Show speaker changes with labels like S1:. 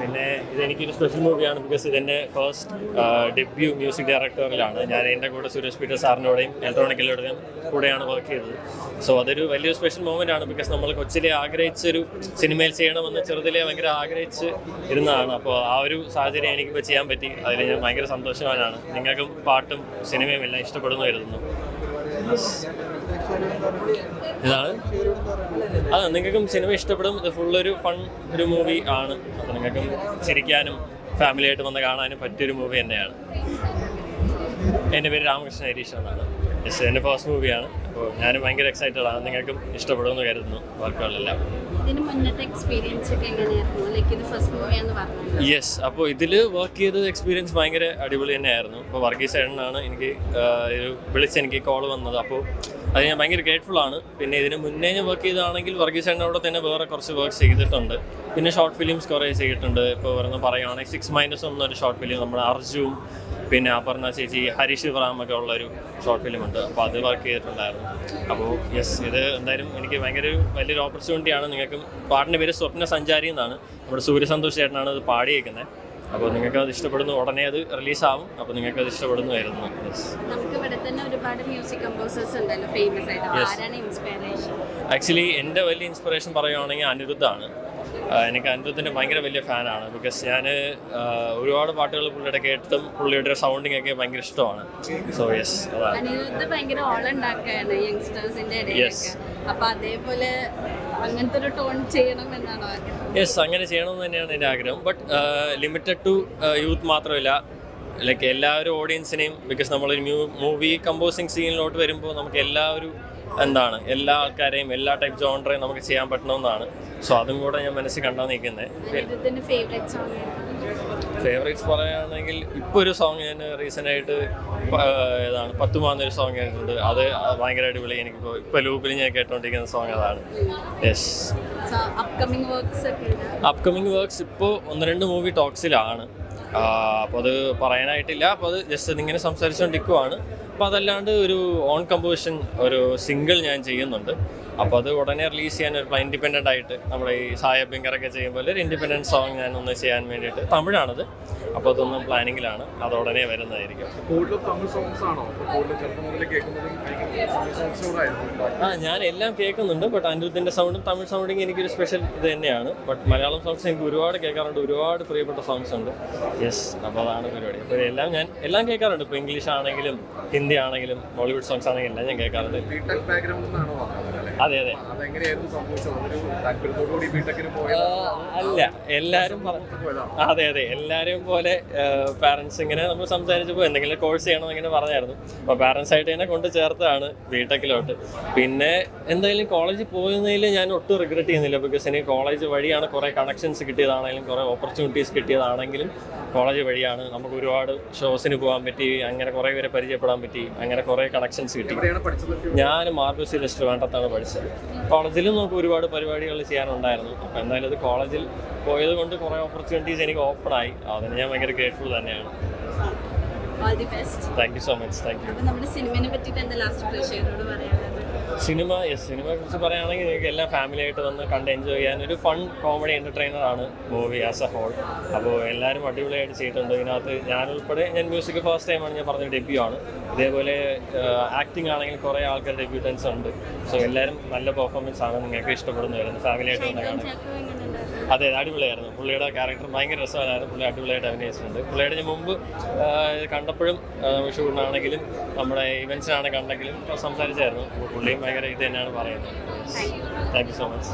S1: പിന്നെ ഇതെനിക്കൊരു സ്പെഷ്യൽ മൂവിയാണ് ബിക്കോസ് ഇതെൻ്റെ ഫസ്റ്റ് ഡെബ്യൂ മ്യൂസിക് ഡയറക്ടറിലാണ്. ഞാൻ എൻ്റെ കൂടെ സുരേഷ് പീറ്റർ സാറിനോടെയും ഇലക്ട്രോണിക്കലോടെയും കൂടെയാണ് വർക്ക് ചെയ്തത്. സോ അതൊരു വലിയൊരു സ്പെഷ്യൽ മൂമെൻ്റ് ആണ് ബിക്കോസ് നമ്മൾ കൊച്ചിലെ ആഗ്രഹിച്ചൊരു സിനിമയിൽ ചെയ്യണമെന്ന് ചെറുതിലെ ഭയങ്കര ആഗ്രഹിച്ച് ഇരുന്നതാണ്. അപ്പോൾ ആ ഒരു സാഹചര്യം എനിക്കിപ്പോൾ ചെയ്യാൻ പറ്റി. അതിൽ ഞാൻ ഭയങ്കര സന്തോഷവാനാണ്. നിങ്ങൾക്കും പാട്ടും സിനിമയും എല്ലാം ഇഷ്ടപ്പെടുന്നു കരുതുന്നു. ഇതാണ് നിങ്ങൾക്കും സിനിമ ഇഷ്ടപ്പെടും. ഇത് ഫുള്ളൊരു ഫൺ ഒരു മൂവി ആണ്. അപ്പോൾ നിങ്ങൾക്കും ചിരിക്കാനും ഫാമിലിയായിട്ട് വന്ന് കാണാനും പറ്റിയൊരു മൂവി തന്നെയാണ്. എൻ്റെ പേര് രാമകൃഷ്ണൻ ഹരീഷ് എന്നാണ്. എൻ്റെ ഫസ്റ്റ് മൂവിയാണ്. അപ്പോൾ ഞാനും ഭയങ്കര എക്സൈറ്റഡ് ആണ്. നിങ്ങൾക്കും ഇഷ്ടപ്പെടുമെന്ന് കരുതുന്നു വർക്കുകളെല്ലാം. യെസ്, അപ്പോൾ ഇതിൽ വർക്ക് ചെയ്തത് എക്സ്പീരിയൻസ് ഭയങ്കര അടിപൊളി തന്നെയായിരുന്നു. അപ്പോൾ വർഗീസ് ചേട്ടനാണ് എനിക്ക് വിളിച്ചെനിക്ക് കോൾ വന്നത്. അപ്പോൾ അത് ഞാൻ ഭയങ്കര ഗ്രേറ്റ്ഫുൾ ആണ്. പിന്നെ ഇതിന് മുന്നേ ഞാൻ വർക്ക് ചെയ്തതാണെങ്കിൽ വർഗീസ് ചേട്ടനോട് തന്നെ വേറെ കുറച്ച് വർക്ക് ചെയ്തിട്ടുണ്ട്. പിന്നെ ഷോർട്ട് ഫിലിംസ് കുറേ ചെയ്തിട്ടുണ്ട്. ഇപ്പോൾ വരുന്ന പറയുകയാണെങ്കിൽ 6 എന്നൊരു ഷോർട്ട് ഫിലിം നമ്മുടെ അർജുവും പിന്നെ അപർണ ചേച്ചി ഹരീഷ് ഇബ്രാഹിമൊക്കെ ഉള്ളൊരു ഷോർട്ട് ഫിലിമുണ്ട്. അപ്പോൾ അത് വർക്ക് ചെയ്തിട്ടുണ്ടായിരുന്നു. അപ്പോൾ യെസ്, ഇത് എന്തായാലും എനിക്ക് ഭയങ്കര വലിയൊരു ഓപ്പർച്യൂണിറ്റിയാണ്. നിങ്ങൾക്കും പാട്ടിൻ്റെ പേര് സ്വപ്ന സഞ്ചാരി എന്നാണ്. നമ്മുടെ സൂര്യസന്തോഷ് ചേട്ടനാണ് അത് പാടിയേക്കുന്നത്. അപ്പോൾ നിങ്ങൾക്ക് അത് ഇഷ്ടപ്പെടുന്നു. ഉടനെ അത് റിലീസാവും. അപ്പോൾ നിങ്ങൾക്ക് അത് ഇഷ്ടപ്പെടുന്നതായിരുന്നു. ആക്ച്വലി എൻ്റെ വലിയ ഇൻസ്പിറേഷൻ പറയുകയാണെങ്കിൽ അനിരുദ്ധാണ്. എനിക്ക് അനിരുദ്ധിൻ്റെ ഭയങ്കര വലിയ ഫാനാണ്. ബിക്കോസ് ഞാൻ ഒരുപാട് പാട്ടുകൾ പുള്ളിയുടെ കേട്ടും പുള്ളിയുടെ സൗണ്ടിങ് ഒക്കെ ഭയങ്കര ഇഷ്ടമാണ്. സോ യെസ്, അതാണ്. യെസ്, അങ്ങനെ ചെയ്യണമെന്ന് തന്നെയാണ് എൻ്റെ ആഗ്രഹം. ബട്ട് ലിമിറ്റഡ് ടു യൂത്ത് മാത്രമല്ല, ലൈക്ക് എല്ലാവരും ഓഡിയൻസിനെയും. ബിക്കോസ് നമ്മളൊരു മൂവി കമ്പോസിങ് സീനിലോട്ട് വരുമ്പോൾ നമുക്ക് എല്ലാ ആൾക്കാരെയും എല്ലാ ടൈപ്പ് ജോണറേയും നമുക്ക് ചെയ്യാൻ പറ്റണമെന്നാണ്. സോ അതും കൂടെ ഞാൻ മനസ്സിൽ കണ്ടാൽ നിൽക്കുന്നത്. ഫേവറേറ്റ്സ് പറയുകയാണെങ്കിൽ ഇപ്പോൾ ഒരു സോങ് ഞാൻ റീസെൻ്റായിട്ട് ഏതാണ് പത്തുമാന്നൊരു സോങ് കേട്ടിട്ടുണ്ട്. അത് ഭയങ്കര അടിപൊളി. എനിക്കിപ്പോൾ ലൂപ്പിൽ ഞാൻ കേട്ടോണ്ടിരിക്കുന്ന സോങ് അതാണ്. യെസ്, അപ്കമിങ് വർക്ക്സ് ഇപ്പോൾ 1-2 മൂവി ടോക്സിലാണ്. അപ്പോൾ അത് പറയാനായിട്ടില്ല. അപ്പോൾ അത് ജസ്റ്റ് ഇങ്ങനെ സംസാരിച്ചുകൊണ്ടിരിക്കുവാണ്. അപ്പോൾ അതല്ലാണ്ട് ഒരു ഓൺ കമ്പോസിഷൻ ഒരു സിംഗിൾ ഞാൻ ചെയ്യുന്നുണ്ട്. അപ്പോൾ അത് ഉടനെ റിലീസ് ചെയ്യാൻ ഒരു ഇൻഡിപെൻഡൻ്റ് ആയിട്ട് നമ്മുടെ ഈ സായ ബിങ്കറൊക്കെ ചെയ്യുമ്പോൾ ഒരു ഇൻഡിപെൻഡൻറ്റ് സോങ് ഞാൻ ഒന്ന് ചെയ്യാൻ വേണ്ടിയിട്ട്. തമിഴാണത്. അപ്പോൾ അതൊന്നും പ്ലാനിങ്ങിലാണ്. അത് ഉടനെ വരുന്നതായിരിക്കും. ഞാൻ എല്ലാം കേൾക്കുന്നുണ്ട്. ബട്ട് അനിരുദ്ധിൻ്റെ സൗണ്ടും തമിഴ് സൗണ്ടിങ് എനിക്കൊരു സ്പെഷ്യൽ ഇത് തന്നെയാണ്. ബട്ട് മലയാളം സോങ്സ് എനിക്ക് ഒരുപാട് കേൾക്കാറുണ്ട്. ഒരുപാട് പ്രിയപ്പെട്ട സോങ്സ് ഉണ്ട്. യെസ്, അപ്പോൾ അതാണ് പരിപാടി. അപ്പോൾ എല്ലാം കേൾക്കാറുണ്ട്. ഇപ്പോൾ ഇംഗ്ലീഷ് ആണെങ്കിലും ഹിന്ദി ആണെങ്കിലും ബോളിവുഡ് സോങ്സ് ആണെങ്കിലും എല്ലാം ഞാൻ കേൾക്കാറുണ്ട്. അതെ അതെ. അല്ല, എല്ലാവരും അതെ എല്ലാവരും പോലെ പാരൻസ് ഇങ്ങനെ നമ്മൾ സംസാരിച്ചപ്പോൾ എന്തെങ്കിലും കോഴ്സ് ചെയ്യണമെന്ന് ഇങ്ങനെ പറഞ്ഞായിരുന്നു. അപ്പോൾ പാരൻസ് ആയിട്ട് തന്നെ കൊണ്ട് ചേർത്താണ് ബിടെക്കിലോട്ട്. പിന്നെ എന്തായാലും കോളേജിൽ പോകുന്നതിൽ ഞാൻ ഒട്ടും റിഗ്രറ്റ് ചെയ്യുന്നില്ല. ബിക്കോസ് എനിക്ക് കോളേജ് വഴിയാണ് കുറേ കണക്ഷൻസ് കിട്ടിയതാണെങ്കിലും കുറേ ഓപ്പർച്യൂണിറ്റീസ് കിട്ടിയതാണെങ്കിലും കോളേജ് വഴിയാണ് നമുക്ക് ഒരുപാട് ഷോസിന് പോകാൻ പറ്റി. അങ്ങനെ കുറേ പേരെ പരിചയപ്പെടാൻ പറ്റി. അങ്ങനെ കുറേ കണക്ഷൻസ് കിട്ടി. ഞാൻ മാർബിൾ സിലിസ്റ്റർ വേണ്ടത്താണ് പഠിച്ചത്. കോളേജിലും നമുക്ക് ഒരുപാട് പരിപാടികൾ ചെയ്യാനുണ്ടായിരുന്നു. അപ്പോൾ എന്തായാലും അത് കോളേജിൽ പോയത് കൊണ്ട് കുറേ ഓപ്പർച്യൂണിറ്റീസ് എനിക്ക് ഓപ്പൺ ആയി. അതിന് ഞാൻ ഭയങ്കര ഗ്രേറ്റ്ഫുൾ തന്നെയാണ്. Thank you so much. Thank you. സിനിമയെ കുറിച്ച് പറയുകയാണെങ്കിൽ എനിക്ക് എല്ലാം ഫാമിലി ആയിട്ട് വന്ന് കണ്ട് എൻജോയ് ചെയ്യാൻ ഒരു ഫൺ കോമഡി എൻ്റർടൈനറാണ് മൂവി ആസ് എ ഹോൾ. അപ്പോൾ എല്ലാവരും അടിപൊളിയായിട്ട് ചെയ്തിട്ടുണ്ട്. ഇതിനകത്ത് ഞാനുൾപ്പെടെ ഞാൻ മ്യൂസിക് ഫസ്റ്റ് ടൈമാണ് ഞാൻ പറഞ്ഞ ഡെബ്യൂ ആണ്. ഇതേപോലെ ആക്ടിങ് ആണെങ്കിൽ കുറേ ആൾക്കാർ ഡെബ്യൂട്ടൻസ് ഉണ്ട്. സോ എല്ലാവരും നല്ല പെർഫോമൻസ് ആണ്. നിങ്ങൾക്ക് ഇഷ്ടപ്പെടുന്നു വരുന്നത് ഫാമിലിയായിട്ട് വന്ന് കാണാൻ. അതെ, അടിപൊളിയായിരുന്നു. പുള്ളിയുടെ ക്യാരക്ടർ ഭയങ്കര രസമായിരുന്നു. പുള്ളി അടിപൊളിയായിട്ട് അഭിനയിച്ചിട്ടുണ്ട്. പുള്ളിയുടെ ഞാൻ മുമ്പ് കണ്ടപ്പോഴും ഷൂട്ടിനാണെങ്കിലും നമ്മുടെ ഇവൻസിനാണ് കണ്ടെങ്കിലും സംസാരിച്ചായിരുന്നു. അപ്പോൾ പുള്ളിയും ഭയങ്കര ഇത് തന്നെയാണ് പറയുന്നത്. Thank you so much.